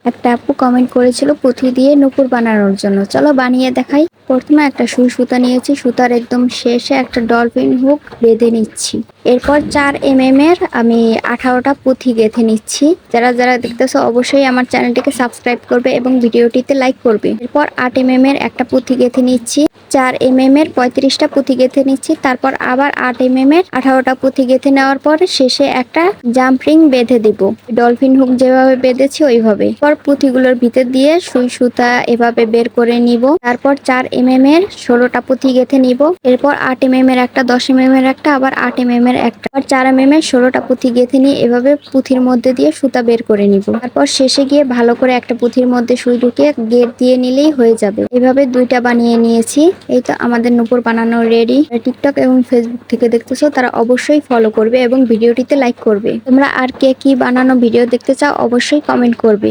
একটা আপু কমেন্ট করেছিল পুঁথি দিয়ে নূপুর বানানোর জন্য। চলো বানিয়ে দেখাই। প্রথমে একটা সুই সুতা নিয়েছি, সুতার একদম শেষে একটা ডলফিন হুক বেঁধে নিচ্ছি। এরপর 4 mm এর আমি 18টা পুঁথি গেঁথে নিচ্ছি। যারা যারা দেখতেছো অবশ্যই আমার চ্যানেলটিকে সাবস্ক্রাইব করবে এবং ভিডিওটিতে লাইক করবে। এরপর 8 mm এর একটা পুঁথি গেঁথে নিচ্ছি, 4 mm এর 35টা পুঁথি গেঁথে নিচ্ছি। তারপর আবার 8 mm এর 18টা পুঁথি গেঁথে নেওয়ার পর শেষে একটা জাম্প রিং বেঁধে দিব, ডলফিন হুক যেভাবে বেঁধেছি ওইভাবে। পর পুঁথিগুলোর ভিতর দিয়ে সুই সুতা এভাবে বের করে নিব। তারপর 4 mm এর 16টা পুঁথি গেঁথে নিব। এরপর 8 mm এর একটা, 10 mm এর একটা, আবার 8 mm এর একটা, আর 4 mm এর 16টা পুঁথি গেঁথে নিয়ে এভাবে পুঁথির মধ্যে দিয়ে সুতা বের করে নিব। তারপর শেষে গিয়ে ভালো করে একটা পুঁথির মধ্যে সুই ঢুকিয়ে গেট দিয়ে নিলেই হয়ে যাবে। এভাবে 2টা বানিয়ে নিয়েছি। এই তো আমাদের নূপুর বানানো রেডি। টিকটক এবং ফেসবুক থেকে দেখতেছো তারা অবশ্যই ফলো করবে এবং ভিডিওটিতে লাইক করবে। তোমরা আর কে কি বানানো ভিডিও দেখতে চাও অবশ্যই কমেন্ট করবে।